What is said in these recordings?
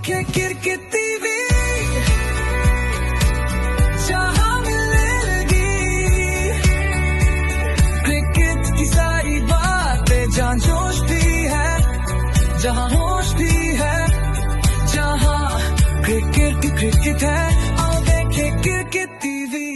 किरकिरती भी जहां मिलने लगी क्रिकेट की सारी बातें जहां जोश भी है जहां होश भी है जहां क्रिकेट है आओ देखें cricket TV.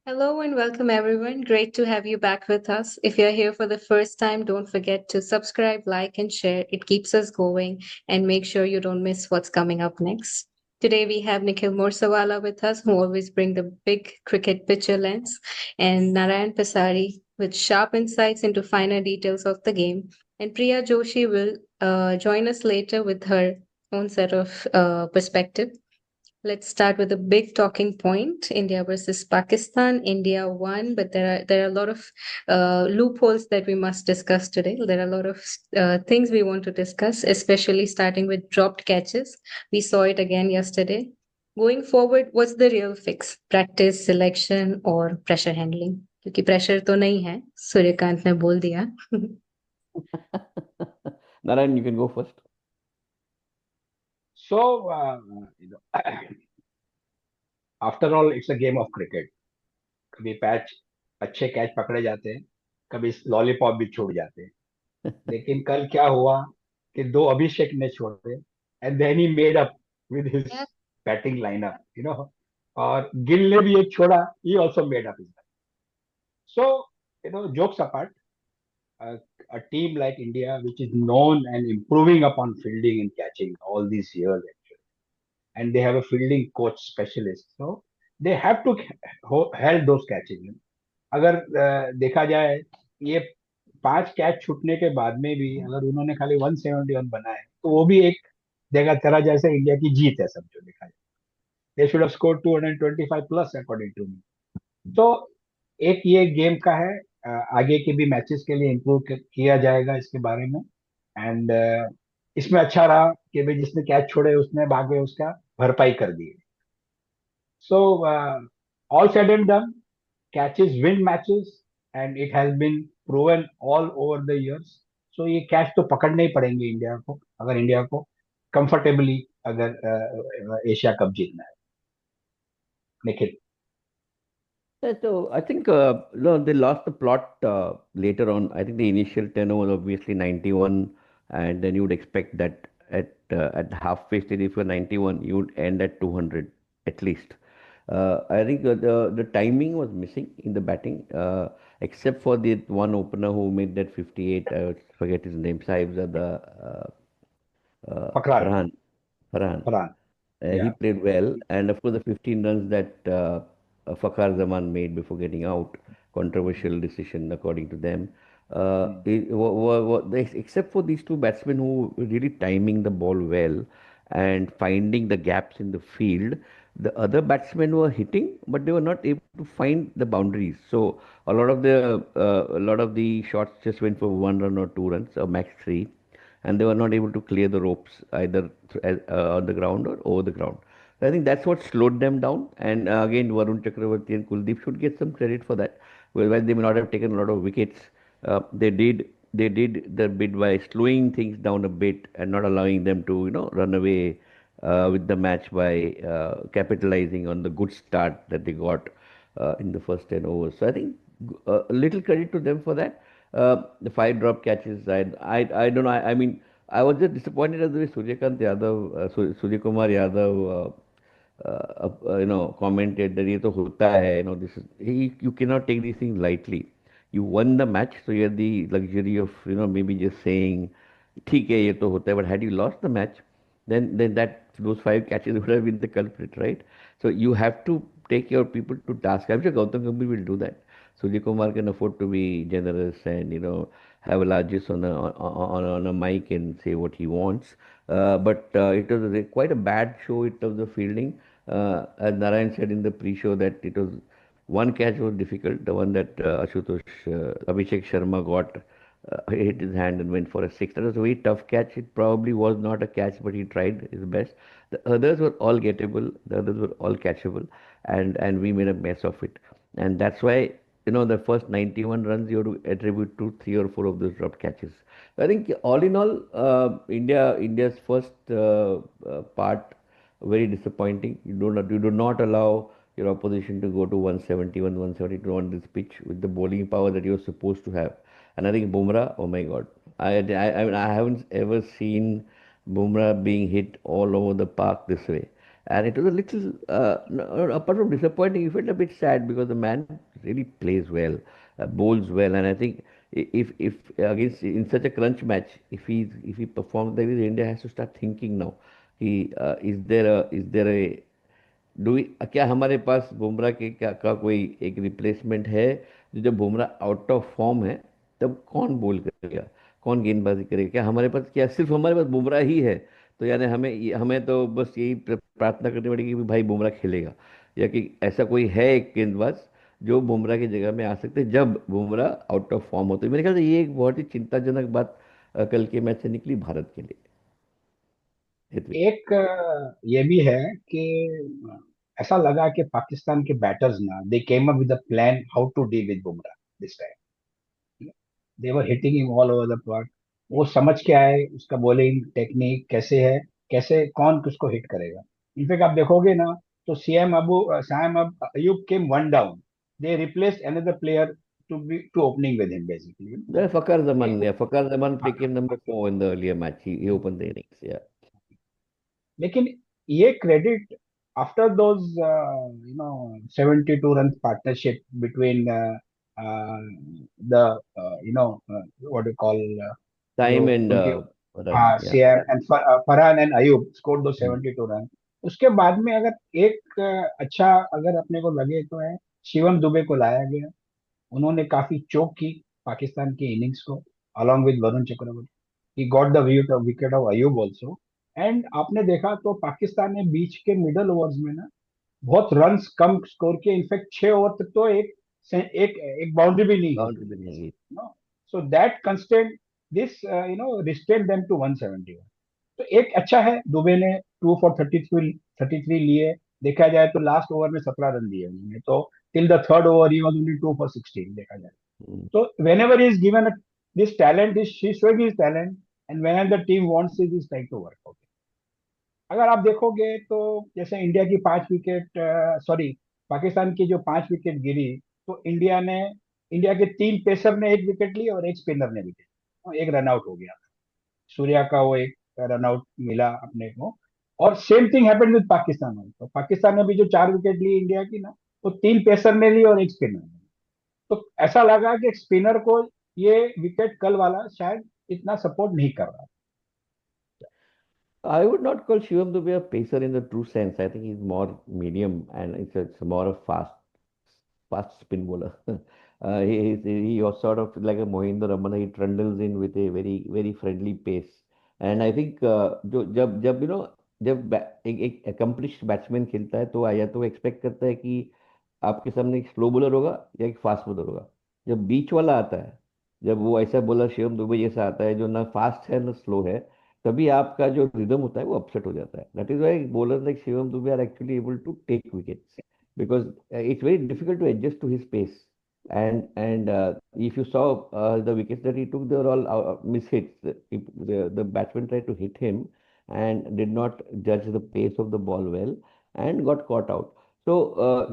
Hello and welcome everyone. Great to have you back with us. If you're here for the first time, don't forget to subscribe, like, and share. It keeps us going and make sure you don't miss what's coming up next. Today we have Nikhil Morsawala with us, who always bring the big cricket picture lens, and Narayan Pasari with sharp insights into finer details of the game. And Priya Joshi will join us later with her own set of perspective. Let's start with a big talking point: India versus Pakistan. India won, but there are a lot of loopholes that we must discuss today. There are a lot of things we want to discuss, especially starting with dropped catches. We saw it again yesterday. Going forward, what's the real fix? Practice, selection, or pressure handling? क्योंकि pressure तो नहीं है, सूर्यकांत ने बोल दिया. Narayan, you can go first. So, after all, it's a game of cricket. कभी patch अच्छे catch पकड़े जाते हैं, कभी लॉलीपॉप भी छूट जाते हैं. लेकिन कल क्या हुआ कि दो अभिषेक ने छोड़े and then he made up with his batting lineup, और गिल ने भी एक छोड़ा, he also made up his. So, jokes apart, a team like India, which is known and improving upon fielding and catching all these years, and they have a fielding coach specialist, so they have to held those catches. अगर देखा जाए, ये 5 catch छूटने के बाद में भी अगर उन्होंने खाली 171 बनाए तो वो भी एक देखा तरह जैसे इंडिया की जीत है. सब जो देखा जाए, they should have scored 225 plus according to me. तो एक ये गेम का है, आगे के भी मैचेस के लिए इम्प्रूव किया जाएगा इसके बारे में. एंड इसमें अच्छा रहा कि भाई जिसने कैच छोड़े उसने भागे उसका भरपाई कर दी. So all said and done, catches win matches and it has been proven all over the years. So ये कैच तो पकड़ने ही पड़ेंगे इंडिया को, अगर इंडिया को कंफर्टेबली अगर एशिया कप जीतना है. Nikhil. So I think no, they lost the plot later on. I think the initial tenor was obviously 91, and then you would expect that at halfway stage, if you're 91, you would end at 200 at least. I think the timing was missing in the batting, except for the one opener who made that 58. I forget his name. Sahibzada Farhan. Farhan. He Yeah. played well, and of course the 15 runs that Fakhar Zaman made before getting out, controversial decision according to them. Except for these two batsmen who were really timing the ball well and finding the gaps in the field, the other batsmen were hitting, but they were not able to find the boundaries. So a lot of the shots just went for 1 run or 2 runs or max three, and they were not able to clear the ropes either on the ground or over the ground. So I think that's what slowed them down. And again, Varun Chakravarti and Kuldeep should get some credit for that. Well, while they may not have taken a lot of wickets, they did the bit by slowing things down a bit and not allowing them to run away with the match by capitalizing on the good start that they got in the first 10 overs. So I think a little credit to them for that. The 5 drop catches, I don't know. I mean, I was just disappointed at the way Suryakant Yadav, Suryakumar Yadav, commented that ये तो होता है. This is you cannot take these things lightly. You won the match, so you had the luxury of maybe just saying, ठीक है ये तो होता है. But had you lost the match, then those 5 catches would have been the culprit, right? So you have to take your people to task. I'm sure Gautam Gambhir will do that. Sujit Kumar can afford to be generous and have a largesse on a mic and say what he wants. But it was quite a bad show in terms of fielding. As Narayan said in the pre-show that it was one catch was difficult, the one that Abhishek Sharma got. Hit his hand and went for a six. That was a very tough catch. It probably was not a catch, but he tried his best. The others were all gettable. The others were all catchable, and we made a mess of it. And that's why the first 91 runs you have to attribute to three or four of those dropped catches. I think all in all, India's first part very disappointing. You do not allow your opposition to go to 171, 172 on this pitch with the bowling power that you're supposed to have. And I think Bumrah, oh my God, I mean, I haven't ever seen Bumrah being hit all over the park this way. And it was a little, apart from disappointing, you felt a bit sad because the man really plays well, bowls well, and I think if against in such a crunch match, if he performs like this, India has to start thinking now. Is there a do क्या हमारे पास बुमराह के का कोई एक replacement है जो जब Bumrah out of form है तब कौन बोल करेगा, कौन गेंदबाजी करेगा, क्या हमारे पास, क्या सिर्फ हमारे पास बुमराह ही है? तो यानी हमें तो बस यही प्रार्थना करनी पड़ेगी कि भाई बुमराह खेलेगा, या कि ऐसा कोई है एक गेंदबाज जो बुमराह की जगह में आ सकते हैं जब बुमराह आउट ऑफ फॉर्म होते हैं। मेरे ख्याल से ये एक बहुत ही चिंताजनक बात कल के मैच से निकली भारत के लिए, हितवी। एक ये भी है कि ऐसा लगा कि पाकिस्तान के बैटर्स ना they came up with a plan how to deal with Bumrah this time. They were hitting him all over the park. वो समझ के आए उसका बॉलिंग टेक्निक कैसे है, कैसे कौन किसको हिट करेगा। इनफेक्ट आप देखोगे ना तो सैम अब Ayub came one down, they replace another player to opening with him basically. Fakar Zaman became number 4 in the earlier match. He opened the innings. Yeah. लेकिन ये credit after those 72 run partnership between the what you call जो Time and उनके run. Yeah. CM and Farhan and Ayub score दो Mm. 72 run. उसके बाद में अगर एक अच्छा अगर अपने को लगे तो है शिवम दुबे को लाया गया। उन्होंने काफी चोक की पाकिस्तान की इनिंग्स को along with Varun Chakravarthy. He got the wicket of Ayub also. And आपने देखा तो पाकिस्तान ने बीच के मिडल ओवर्स में ना बहुत रन्स कम स्कोर किए। इनफैक्ट 6 ओवर तक तो एक एक बाउंड्री भी नहीं Boundary हुई भी नहीं गई। No. So that constant this restrain them to 171। तो एक अच्छा है दुबे ने 2 for 33 लिए। देखा जाए तो लास्ट ओवर में 17 रन दिए उन्होंने, तो till the third over he was only 2 for 16 देखा जाए। Mm. So whenever he is given this talent, he's showing his talent, and whenever the team wants it, he's trying to work out. अगर आप देखोगे तो जैसे India की 5 wicket, sorry Pakistan की जो 5 विकेट गिरी, तो इंडिया के 3 पेसर ने 1 विकेट ली और एक स्पिनर ने विकेट, एक रन आउट हो गया। सूर्या का वो एक रन आउट मिला अपने को। और same thing happened with Pakistan. तो पाकिस्तान ने भी जो 4 विकेट ली इंडिया की ना, वो 3 पेसर ने ली और एक स्पिनर ने। तो ऐसा लगा कि स्पिनर को ये विकेट कल वाला शायद इतना सपोर्ट नहीं कर रहा। I would not call Shivam to be a pacer in the true sense. I think he's more medium and it's more of fast spin bowler. He was sort of like a Mohinder Ramana. He trundles in with a very very friendly pace. And I think जो जब जब एक accomplished batsman खेलता है तो या तो expect करता है कि आपके सामने एक स्लो बॉलर होगा या एक फास्ट बॉलर होगा। जब बीच वाला आता है, जब वो ऐसा बॉलर शिवम दुबे जैसा आता है जो ना फास्ट है ना स्लो है, तभी आपका जो रिदम होता है वो अपसेट हो जाता है। That is why bowler like Shivam Dube are actually able to take wickets because it's very difficult to adjust to his pace. And if you saw the wickets that he took, they were all miss hits. The batsman tried to hit him and did not judge the pace of the ball well and got caught out. So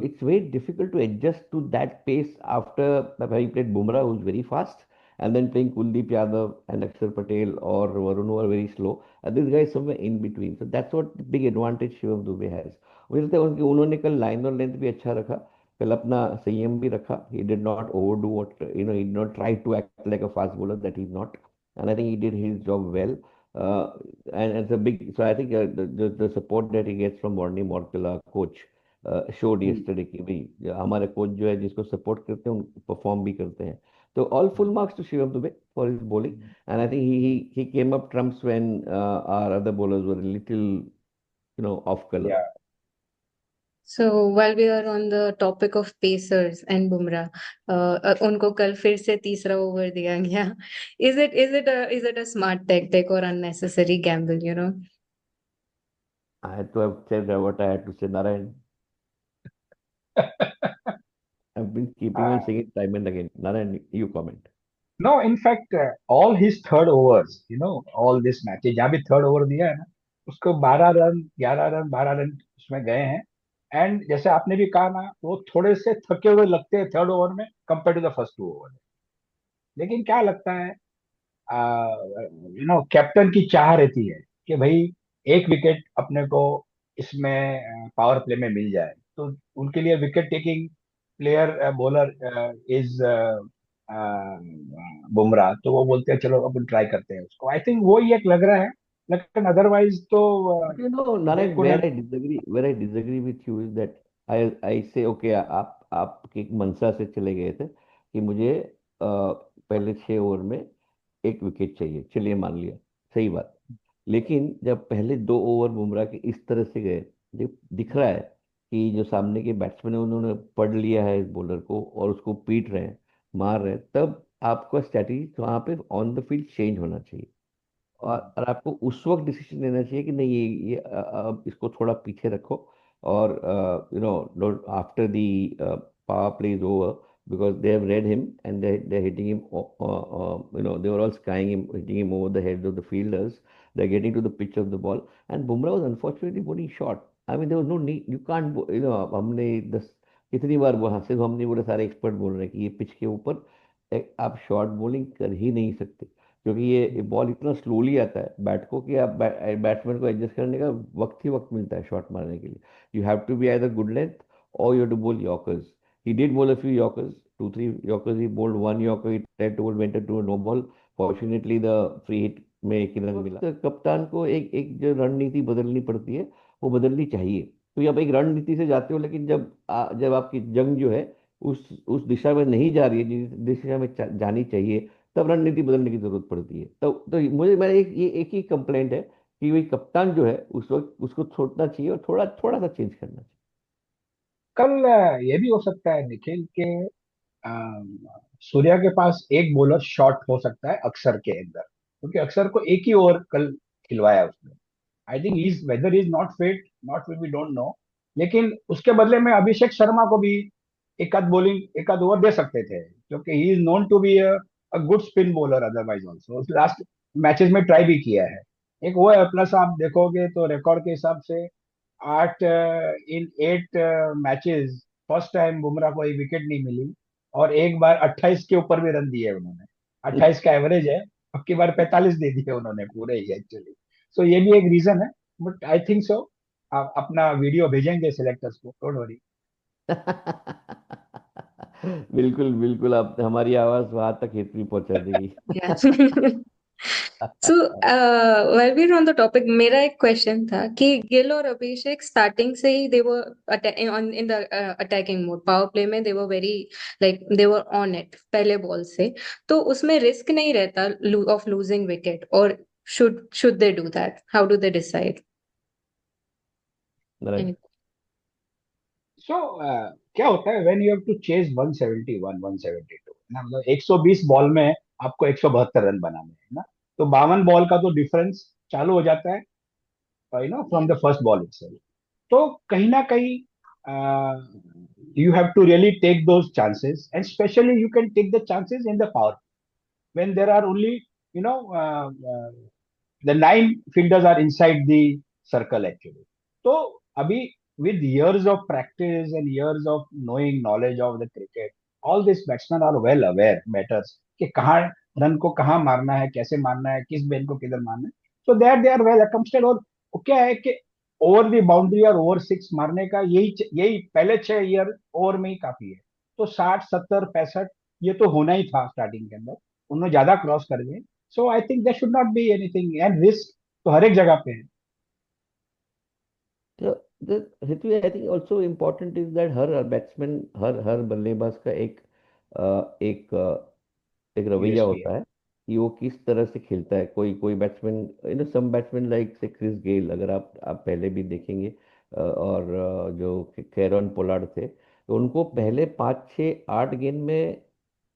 it's very difficult to adjust to that pace after he played Bumrah, who's very fast, and then playing Kuldeep Yadav and Akshar Patel or Varun, who are very slow. This guy is somewhere in between. So that's what the big advantage Shivam Dube has. मुझे लगता है उन्होंने कल line और length भी अच्छा रखा, कल अपना संयम भी रखा। He did not overdo he did not try to act like a fast bowler that he's not, and I think he did his job well. Uh, and it's a big, so I think the support that he gets from Warney Morkala, coach, showed yesterday कि भाई हमारे coach जो है जिसको support करते हैं उन perform भी करते हैं। तो all full marks to Shivam Dube for his bowling, and I think he came up trumps when our other bowlers were a little off color. Yeah. So while we are on the topic of Pacers and Bumrah, उनको कल फिर से तीसरा over दिया गया। Is it a smart tactic or unnecessary gamble, you know? I had to have said what I had to say, Narayan. I've been keeping on Uh, saying it time and again. Narayan, you comment. no, in fact, all his third overs, all this matches, जहाँ भी third over दिया है ना, उसको 12 run, 11 run, 12 run उसमें गए हैं। And जैसे आपने भी कहा ना, वो थोड़े से थके हुए लगते हैं थर्ड ओवर में compare to the first 2 over. लेकिन क्या लगता है, कैप्टन की चाह रहती है कि भाई एक विकेट अपने को इसमें पावर प्ले में मिल जाए, तो उनके लिए wicket taking player bowler is Bumrah. तो वो बोलते हैं चलो अपन ट्राई करते हैं उसको। आई थिंक वो ही एक लग रहा है, लेकिन अदरवाइज तो But you know, they Narayan, could. where I disagree with you is that I say okay, आप एक मनसा से चले गए थे कि मुझे पहले 6 ओवर में एक विकेट चाहिए, चलिए मान लिया, सही बात। लेकिन जब पहले 2 ओवर बुमराह के इस तरह से गए, दिख रहा है कि जो सामने के बैट्समैन है उन्होंने पढ़ लिया है इस बॉलर को और उसको पीट रहे हैं, मार रहे हैं, तब आपका स्ट्रैटेजी वहां पे ऑन द फील्ड चेंज होना चाहिए। और आपको उस वक्त डिसीजन लेना चाहिए कि नहीं, ये अब इसको थोड़ा पीछे रखो, और don't after the power play is over, because they have read him and they're hitting him, they were all skying him, hitting him over the heads of the fielders. They're getting to the pitch of the ball, and Bumrah was unfortunately bowling short. I mean, there was no need, you can't हमने दस कितनी बार वहां से हमने बोले, सारे expert बोल रहे हैं कि ये पिच के ऊपर आप शॉर्ट बॉलिंग कर ही नहीं सकते, क्योंकि ये बॉल इतना स्लोली आता है बैट को कि आप बैट्समैन को एडजस्ट करने का वक्त मिलता है शॉट मारने के लिए। You have to be either good length और you have to bowl yorkers. He did bowl a few yorkers, 2 3 yorkers, he bowled 1 yorker, he tried to bowl, went to no ball. Fortunately the free hit में एक ही run मिला। तो कप्तान को एक एक जो रणनीति बदलनी पड़ती है, वो बदलनी चाहिए। तो आप एक रणनीति से जाते हो, लेकिन जब आपकी जंग जो है उस दिशा में नहीं जा रही है जिस दिशा में जानी चाहिए, तब रणनीति बदलने की जरूरत पड़ती है। तो मुझे मेरा एक ही कंप्लेंट है कि वही कप्तान जो है उस वक्त उसको छोड़ना चाहिए और थोड़ा थोड़ा सा चेंज करना चाहिए। कल ये भी हो सकता है निखिल के सूर्या के पास एक बॉलर शॉट हो सकता है अक्षर के अंदर, क्योंकि अक्षर को एक ही ओवर कल खिलवाया उसने। I think is whether is not fit, not fit we don't know. लेकिन उसके बदले में अभिषेक शर्मा को भी एक आध ओवर दे सकते थे, क्योंकि he is known to be a good spin bowler otherwise also. Last matches में ट्राई भी किया है। एक वो है, प्लस आप देखोगे तो रिकॉर्ड के हिसाब से 8 इन 8 मैचेस फर्स्ट टाइम बुमराह को एक विकेट नहीं मिली, और एक बार 28 के ऊपर भी रन दिए उन्होंने। 28 का एवरेज है, अब की बार 45 दे दिए उन्होंने पूरे ही एक्चुअली। सो ये भी एक रीजन है, बट आई थिंक सो। आप अपना वीडियो भेजेंगे सिलेक्टर्स को, डोंट वरी। बिल्कुल बिल्कुल, आप हमारी आवाज वहां तक हेतु पहुंचा देगी। Yeah. So, while we're on the topic, मेरा एक क्वेश्चन था कि गिल और अभिषेक स्टार्टिंग से ही they were on in the attacking mode, power play में they were very like they were on it पहले बॉल से। तो उसमें रिस्क नहीं रहता of losing wicket, or should they do that? How do they decide? Right. So क्या होता है when you have to chase 171 172 ना, मतलब 120 बॉल में आपको 172 रन बनाने हैं ना, तो 52 बॉल का तो डिफरेंस चालू हो जाता है from Yeah. The first ball itself. तो कहीं ना कहीं you have to really take those chances, and especially you can take the chances in the power when there are only you know uh, uh, the 9 fielders are inside the circle actually. So abhi, with years of practice and years of knowledge of the cricket, all these batsmen are well aware batters कि कहाँ run को कहाँ मारना है, कैसे मारना है, किस बेन को किधर मारना है। सो दे आर वेल अकम्स्टेड। और वो क्या है कि ओवर द बाउंड्री और ओवर सिक्स मारने का यही पहले 6 ईयर ओवर में ही काफी है। तो 60 70 65 ये तो होना ही था स्टार्टिंग के अंदर, उन्होंने ज्यादा क्रॉस कर गए। So I think there should not be anything, and risk तो हर एक जगह पे है। तो हेतु I think also important is that हर बैट्समैन, हर बल्लेबाज का एक एक रवैया यूएसपी है। होता है कि वो किस तरह से खेलता है। कोई कोई बैट्समैन, सम बैट्समैन लाइक से क्रिस गेल, अगर आप पहले भी देखेंगे, और जो कैरन पोलार्ड थे, तो उनको पहले 5 6 8 गेंद में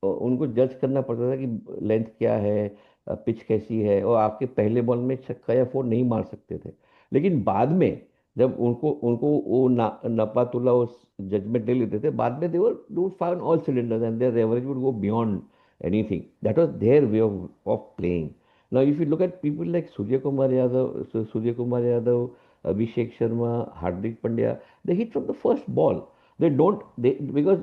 उनको जज करना पड़ता था कि लेंथ क्या है, पिच कैसी है, और आपके पहले बॉल में छक्का या फोर नहीं मार सकते थे। लेकिन बाद में जब उनको उनको वो नपा तुला उस जजमेंट ले लेते थे, बाद में they wood fire all cylinders and there average would go beyond anything. That was their way of playing. Now if you look at people like Surya Kumar Yadav, Abhishek Sharma, Hardik Pandya, they hit from the first ball. They don't they because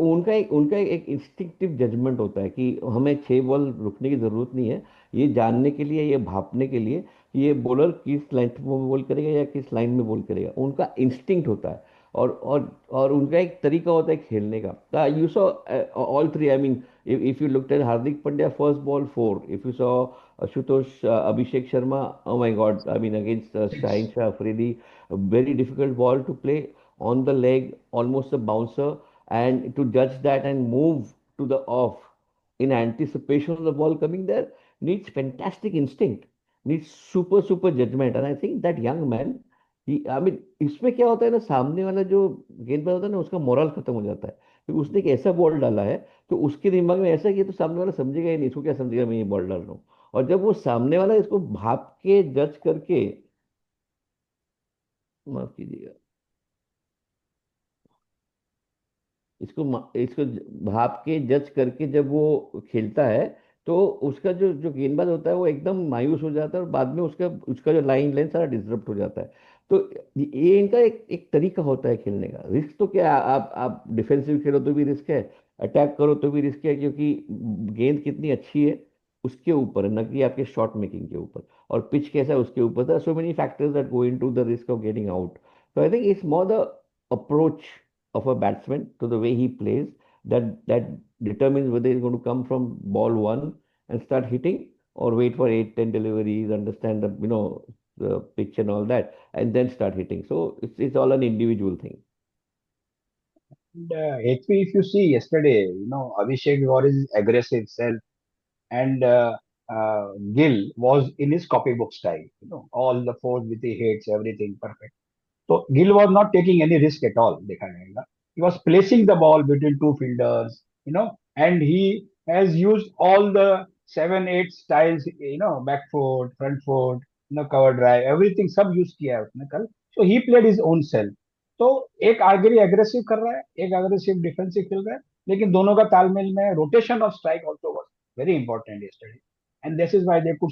उनका एक instinctive judgement होता है कि हमें 6 ball रुकने की जरूरत नहीं है, ये जानने के लिए, ये भापने के लिए कि ये बॉलर किस लेंथ में बॉल करेगा या किस लाइन में बॉल करेगा. उनका इंस्टिंक्ट होता है. और उनका एक तरीका होता है खेलने का. You saw all three. I mean, if you looked at Hardik Pandya, first ball 4. If you saw Ashutosh, Abhishek Sharma, oh my God, I mean, against Shaheen Six. Shah Afridi, a very difficult ball to play on the leg, almost a bouncer, and to judge that and move to the off in anticipation of the ball coming there needs fantastic instinct, needs super judgment. And I think that young man, I mean, इसमें क्या होता है ना, सामने वाला जो गेंदबाज होता है ना, उसका मोरल खत्म हो जाता है क्योंकि उसने एक ऐसा बॉल डाला है तो उसके दिमाग में ऐसा किया तो सामने वाला समझेगा ही नहीं, इसको क्या समझेगा मैं ये बॉल डाल रहा हूँ. और जब वो सामने वाला इसको भाप के जज करके, माफ कीजिएगा, इसको भाप के जज करके जब वो खेलता है तो उसका जो जो गेंदबाज होता है वो एकदम मायूस हो जाता है और बाद में उसका उसका जो लाइन लेंथ सारा डिसरप्ट हो जाता है. तो ये इनका एक एक तरीका होता है खेलने का. रिस्क तो क्या है, आप डिफेंसिव खेलो तो भी रिस्क है, अटैक करो तो भी रिस्क है, क्योंकि गेंद कितनी अच्छी है उसके ऊपर है, न कि आपके शॉट मेकिंग के ऊपर. और पिच कैसा है उसके ऊपर था. So many factors that go into the risk of getting out. तो I think it's more the approach of a batsman to the way he plays that determines whether he's going to come from ball one and start hitting or wait for 8, 10 deliveries, understand the pitch and all that, and then start hitting. So it's all an individual thing. And HP, if you see yesterday, Abhishek was his aggressive self, and Gill was in his copybook style. All the fours with the hits, everything perfect. So Gill was not taking any risk at all. देखा जाएगा. He was placing the ball between two fielders, and he has used all the 7, 8 styles, back foot, front foot, cover drive, everything सब use किया है उसने कल. So he played his own self. तो एक Agri aggressive कर रहा है, एक अग्रेसिव डिफेंसिव खेल रहा है, लेकिन दोनों का तालमेल में rotation of strike also was very important yesterday. And this is why they could,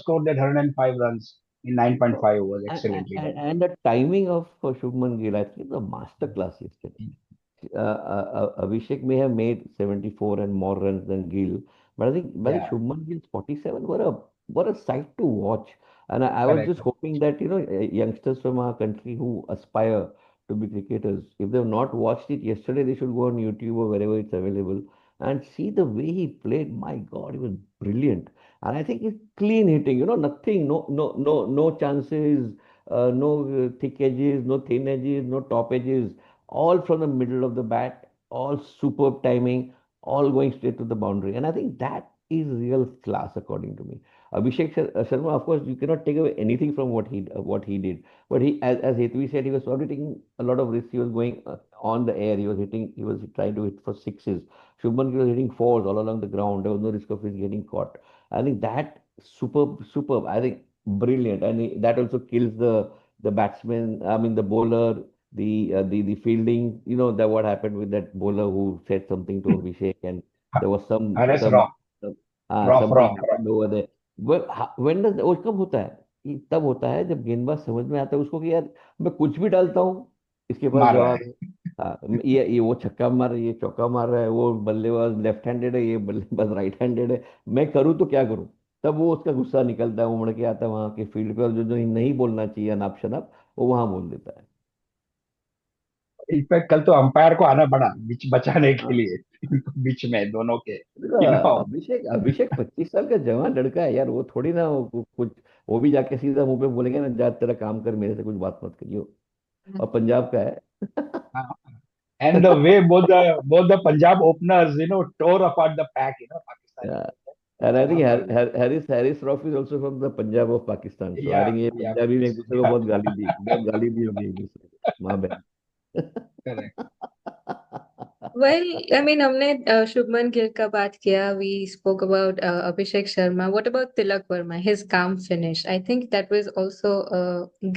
score that 105 runs in 9.5 overs And, excellently done. and the timing of Shubman Gill, I think, the master class yesterday. Abhishek may have made 74 and more runs than Gill, but I think Yeah, Shubman Gill's 47 were a sight to watch. And I was correct. just hoping that youngsters from our country who aspire to be cricketers, if they've not watched it yesterday, they should go on YouTube or wherever it's available and see the way he played. My God, he was brilliant. And I think it's clean hitting, nothing, no chances, no thick edges, no thin edges, no top edges, all from the middle of the bat, all superb timing, all going straight to the boundary. And I think that is real class, according to me. Sharma, of course, you cannot take away anything from what he did. But as Hetvi said, he was probably taking a lot of risks. He was going on the air. He was trying to hit for sixes. Shubman Gill was hitting fours all along the ground. There was no risk of his getting caught. I think that superb. I think brilliant, and that also kills the batsman. I mean, the bowler, the fielding. You know that what happened with that bowler who said something to Abhishek, and there was Harris Rock, some rough. something happened over there. Well, when does वो कब होता है? ये तब होता है जब गेंदबाज समझ में आता है उसको कि यार मैं कुछ भी डालता हूँ, इसके पास मार रहा जवाब है. है. हाँ, ये वो छक्का मार रहा है, ये चौका मार रहा है, वो बल्लेबाज लेफ्ट हैंडेड है, ये बल्लेबाज राइट हैंडेड है, मैं करूँ तो क्या करूँ. तब वो उसका गुस्सा निकलता है, उमड़ के आता है वहां के फील्ड पे, और जो जो नहीं बोलना चाहिए अनाप शनाप वो वहां बोल देता है. इनफैक्ट कल तो अंपायर को आना पड़ा बीच बचाने के लिए. बीच में दोनों के, देखो, यू नो अभिषेक अभिषेक 25 साल का जवान लड़का है यार, वो थोड़ी ना कुछ वो भी जाके सीधा मुंह पे बोलेंगे ना, जा तेरा काम कर, मेरे से कुछ बात मत करियो. और पंजाब का है. and the way both the Punjab openers, tore apart the pack, Pakistani. Yeah. And I think Kamaal. Harris Roff is also from the Punjab of Pakistan. So I Yeah, think ये yeah, पंजाबी में एक दूसरे को yeah, बहुत गाली दी होगी एक दूसरे को, माँ बहन. correct. Well, I mean, हमने शुभमन गिल का बात किया. We spoke about Abhishek Sharma. What about Tilak Verma? His calm finish. I think that was also a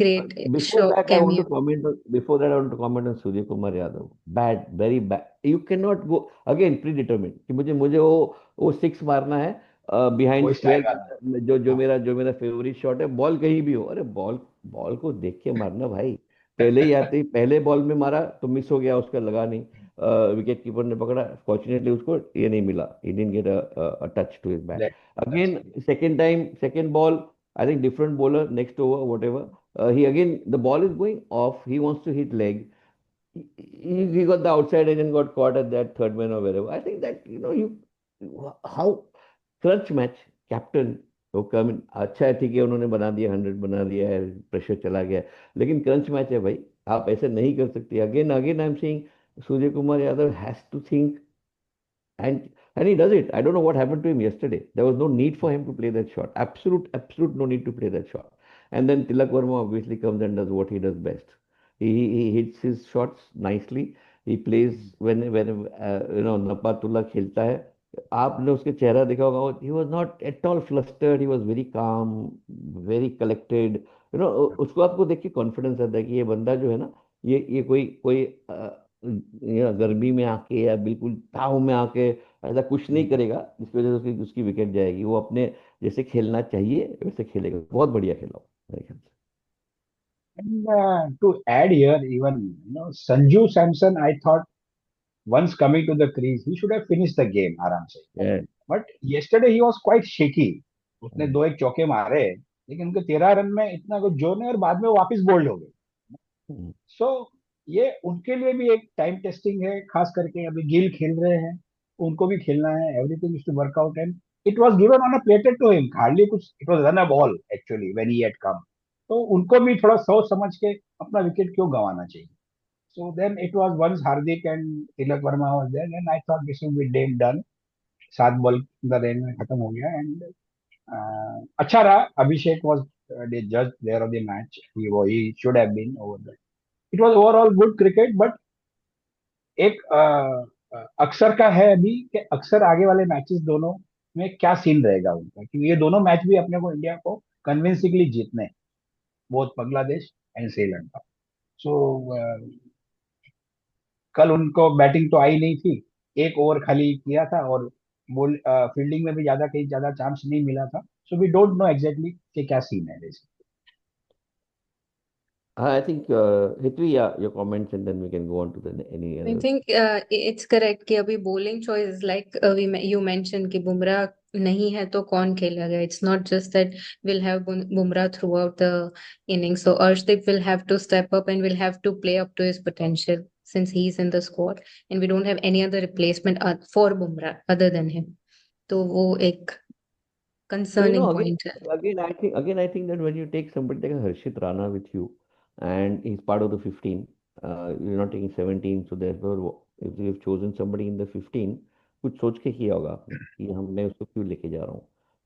great Before show that, I want to cameo. comment on, before that, I want to comment on Surya Kumar Yadav. Bad, very bad. You cannot go again predetermined कि मुझे वो six मारना है behind वो style square. वाला. हाँ. जो मेरा फेवरेट शॉट है, बॉल कहीं भी हो, अरे बॉल बॉल को देख के मारना भाई. पहले ही आते ही पहले बॉल में मारा तो मिस हो गया, उसका लगा नहीं. विकेट कीपर ने पकड़ा, फॉर्चुनेटली उसको ये नहीं मिला, he didn't get a touch to his bat. That, that's again second time second ball, I think different bowler next over, whatever. He again, the ball is going off. He wants to hit leg. He got the outside edge and got caught at that third man or wherever. I think that, how clutch match, captain, वो कम अच्छा है, ठीक है, उन्होंने बना दिया, 100 बना दिया है, प्रेशर चला गया. लेकिन क्रंच मैच है भाई, आप ऐसे नहीं कर सकते. Again again I am saying, Suryakumar Yadav has to think, and he does it. I don't know what happened to him yesterday. There was no need for him to play that shot. Absolute no need to play that shot. And then Tilak Verma obviously comes and does what he does best. He hits his shots nicely. He plays when नपातुल्ला खेलता है. आपने उसके चेहरा देखा होगा. He was not at all flustered. He was very calm, very collected. उसको आपको देख के कॉन्फिडेंस आता है कि ये बंदा जो है ना, ये कोई कोई या गर्मी में आके या बिल्कुल ताव में आके ऐसा कुछ नहीं करेगा जिसकी वजह से उसकी विकेट जाएगी. वो अपने जैसे खेलना चाहिए वैसे खेलेगा. बहुत बढ़िया खेला वो, मेरे ख्याल And to add here, even Sanju Samson, I thought once coming to the crease, he should have finished the game आराम से. से. But yesterday he was quite shaky. उसने दो एक चौके मारे, लेकिन उनके 13 रन में इतना कुछ जोर नहीं, और बाद में वो वापस बोल्ड हो गए. सो ये उनके लिए भी एक टाइम टेस्टिंग है, खास करके अभी गिल खेल रहे हैं, उनको भी खेलना है. Everything is to work out, and it was given on a plated to him, hardly कुछ. It was run a ball actually when he had come. तो उनको भी थोड़ा सोच समझ के अपना विकेट क्यों गंवाना चाहिए. So then it was once Hardik and Tilak Varma was there, and I thought this will be damn done. 7 ball the range में खत्म हो गया. एंड अच्छा रहा. अभिषेक वाज द जज there of the match. He should have been over. It was overall good cricket. But एक अक्सर का है अभी कि अक्सर आगे वाले मैचेस दोनों में क्या सीन रहेगा उनका, क्योंकि ये दोनों मैच भी अपने को इंडिया को कन्विंसिंगली जीतने, बोथ बांग्लादेश एंड श्रीलंका. सो कल उनको बैटिंग तो आई नहीं थी, एक ओवर खाली किया था, और बोल फील्डिंग में भी ज्यादा कहीं ज्यादा चांस नहीं मिला था. So we don't know exactly कि क्या सीन है. I think Hitvi, yeah, your comments and then we can go on to the any I other. think it's correct कि अभी bowling choice like you mentioned कि बुमराह नहीं है तो कौन खेलेगा. It's not just that we'll have Bumrah throughout the innings. So Arshdeep will have to step up and will have to play up to his potential since he's in the squad and we don't have any other replacement for Bumrah other than him. तो वो एक So, concerning point है. again, I think that when you take somebody like a Harshit Rana with you, and he's part of the 15, you're not taking 17, so therefore, if you've chosen somebody in the 15, कुछ सोच के किया होगा आपने कि हम मैं उसको क्यों लेके जा रहा हूँ.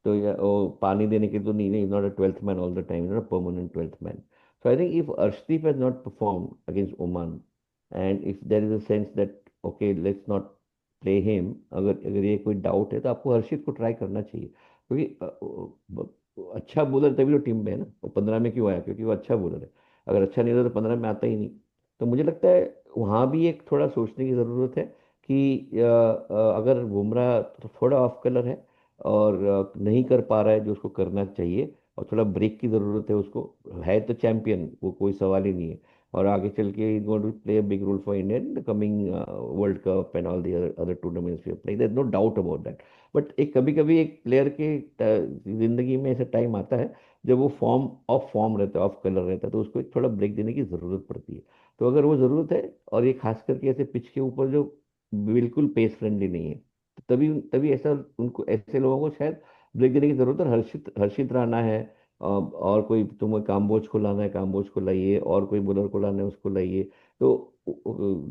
तो या वो पानी देने के तो नहीं नहीं, not a 12th man all the time, not a permanent 12th man. So I think if Arshdeep has not performed against Oman, and if there is a sense that okay, let's not play him, अगर अगर ये कोई doubt है तो आपको हर्षित को try करना चाहिए. क्योंकि अच्छा बॉलर तभी तो टीम में है ना. वो 15 में क्यों आया? क्योंकि वो अच्छा बॉलर है. अगर अच्छा नहीं होता तो 15 में आता ही नहीं. तो मुझे लगता है वहाँ भी एक थोड़ा सोचने की ज़रूरत है कि अगर बुमराह थोड़ा ऑफ कलर है और नहीं कर पा रहा है जो उसको करना चाहिए, और थोड़ा ब्रेक की ज़रूरत है उसको. है तो चैंपियन, वो कोई सवाल ही नहीं है, और आगे चल के is going to play a big role for India in the coming world cup and all the other tournaments we play. There is no doubt about that. But एक कभी कभी एक प्लेयर के जिंदगी में ऐसा टाइम आता है जब वो फॉर्म रहता है, ऑफ कलर रहता है, तो उसको एक थोड़ा ब्रेक देने की ज़रूरत पड़ती है. तो अगर वो ज़रूरत है, और ये खास करके ऐसे पिच के ऊपर जो बिल्कुल पेस फ्रेंडली नहीं है, तो तभी तभी ऐसा उनको ऐसे लोगों को शायद ब्रेक देने की ज़रूरत है. हर्षित राणा है, और कोई तुम्हें काम्बोज को लाना है, काम्बोज को लाइए, और कोई बॉलर को लाना है, उसको लाइए. तो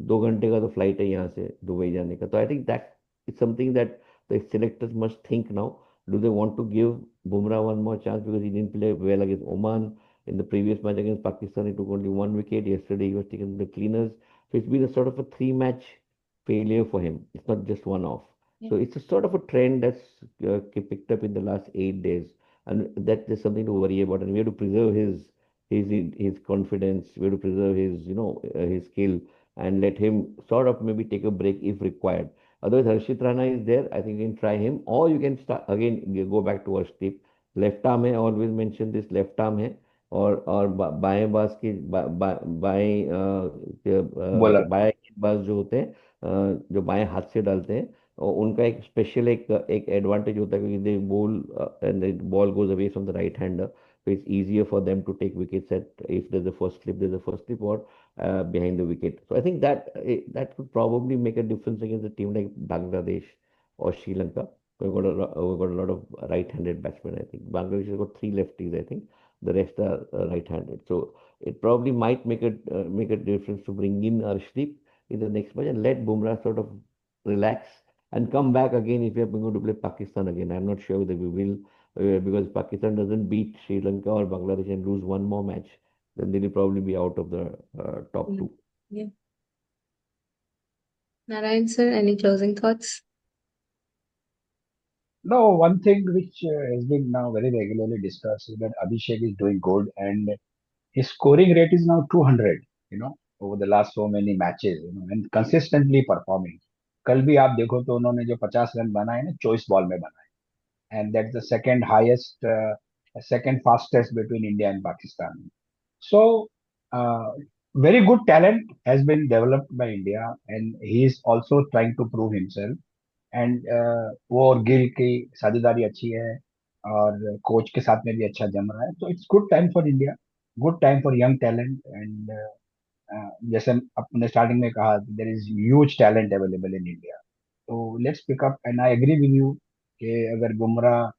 2 घंटे का तो फ्लाइट है यहाँ से दुबई जाने का. तो I think that is something that the selectors must think now. Do they want to give Bumrah one more chance because he didn't play well against Oman? In the previous match against Pakistan, he took only 1 wicket. Yesterday, he was taken the cleaners. So it's been a sort of a 3 match failure for him. It's not just one off. Yeah. So it's a sort of a trend that's picked up in the last 8 days, and that is something to worry about. And we have to preserve his confidence. We have to preserve his skill, and let him sort of maybe take a break if required. Otherwise, Harshit Rana is there. I think you can try him, or you can start again. You go back to Arshdeep. Left arm है, always mention this, left arm है, और बाएं बाज के बाएं bowler. बाएं बाज जो होते हैं, जो बाएं हाथ से डालते हैं, और उनका एक स्पेशल एक एडवांटेज होता है, क्योंकि they bowl and the ball goes away from the right hander, so it's easier for them to take wickets at if there's a first slip or behind the wicket. So I think that would probably make a difference against a team like Bangladesh or Sri Lanka. We've got a lot of right-handed batsmen. I think Bangladesh has got 3 lefties. I think the rest are right-handed. So it probably might make a difference to bring in Arshdeep in the next match and let Bumrah sort of relax and come back again if we are going to play Pakistan again. I'm not sure whether we will, because Pakistan doesn't beat Sri Lanka or Bangladesh and lose one more match, then they will probably be out of the top Mm. two. Yeah. Narayan sir, any closing thoughts? No, one thing which has been now very regularly discussed is that Abhishek is doing good and his scoring rate is now 200, over the last so many matches, and consistently performing. कल भी आप देखो तो उन्होंने जो 50 run बनाए ना choice ball में बनाए, and that's the second highest, second fastest between India and Pakistan. So, uh, very good talent has been developed by India, and he is also trying to prove himself. And वो और गिल की साझेदारी अच्छी है, और coach के साथ में भी अच्छा जम रहा है, तो it's good time for India, good time for young talent. And जैसे अपने स्टार्टिंग में कहा, there is huge talent available in India, तो let's pick up. And I agree with you कि अगर बुमराह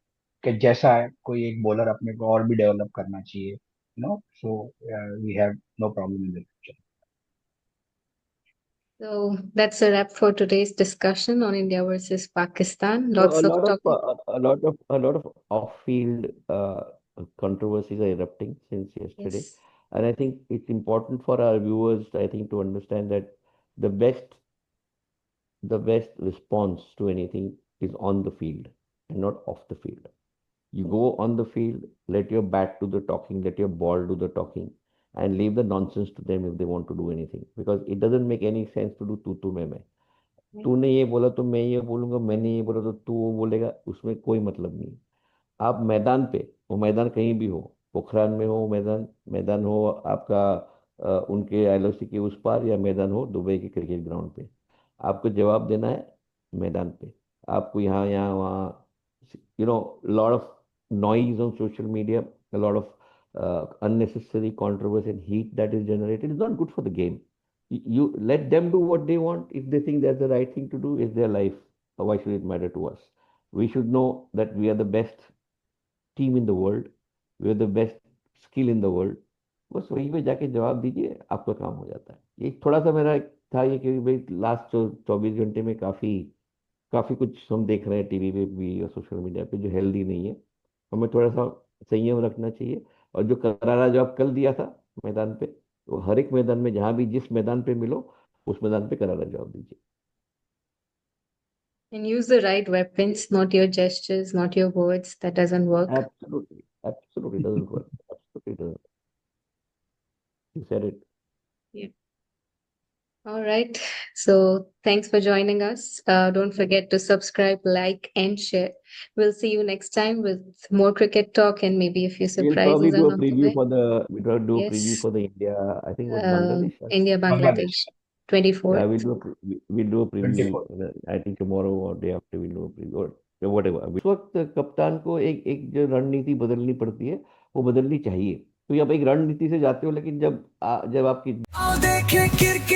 के जैसा है कोई एक बॉलर अपने को और भी डेवलप करना चाहिए, so we have no problem in the future. So that's a wrap for today's discussion on India versus Pakistan. So Lots of talking. a lot of off-field controversies are erupting since yesterday, Yes. and I think it's important for our viewers, I think, to understand that the best the best response to anything is on the field and not off the field. You go on the field, let your bat do the talking, let your ball do the talking, and leave the nonsense to them if they want to do anything. Because it doesn't make any sense to do तू मैं। तूने ये बोला तो मैं ये बोलूंगा, मैंने ये बोला तो तू वो बोलेगा, उसमें कोई मतलब नहीं। आप मैदान पे, वो मैदान कहीं भी हो, पोखरान में हो मैदान, मैदान हो आपका उनके एलओसी के उस पार, या मैदान हो दुबई के क्रिकेट ग्राउंड पे, आपको जवाब देना है मैदान पे। आपको यहाँ यहाँ वहाँ, lot of noise on social media, a lot of unnecessary controversy and heat that is generated is not good for the game. You let them do what they want. If they think that's the right thing to do, it's their life. Why should it matter to us? We should know that we are the best team in the world. We are the best skill in the world. बस वहीं पे जाके जवाब दीजिए, आपका काम हो जाता है। ये थोड़ा सा मेरा था ये कि भाई लास्ट 24 घंटे में काफ़ी काफ़ी कुछ हम देख रहे हैं टीवी पे भी और सोशल मीडिया पे जो हेल्दी नहीं है। हमें थोड़ा सा संयम रखना चाहिए, और जो करारा जवाब कल दिया था मैदान पे, तो हर एक मैदान में जहां भी जिस मैदान पे मिलो उस मैदान पे करारा जवाब दीजिए। And use the right weapons, not your gestures, not your words. That doesn't work. Absolutely doesn't work. Absolutely doesn't. You said it. Yeah. All right. So thanks for joining us. Don't forget to subscribe, like, and share. We'll see you next time with more cricket talk and maybe a few We'll probably surprises do a along the preview way. for the we will do a preview Yes. for the India. I think it was Bangladesh. India, Bangladesh Bangladesh, 24th. Yeah, we'll do a preview. 24। I think tomorrow or day after we'll do a preview or whatever. इस वक्त कप्तान को एक एक जो रणनीति बदलनी पड़ती है, वो बदलनी चाहिए। तो आप एक रणनीति से जाते हो, लेकिन जब आपकी आओ देखें क्रिकेट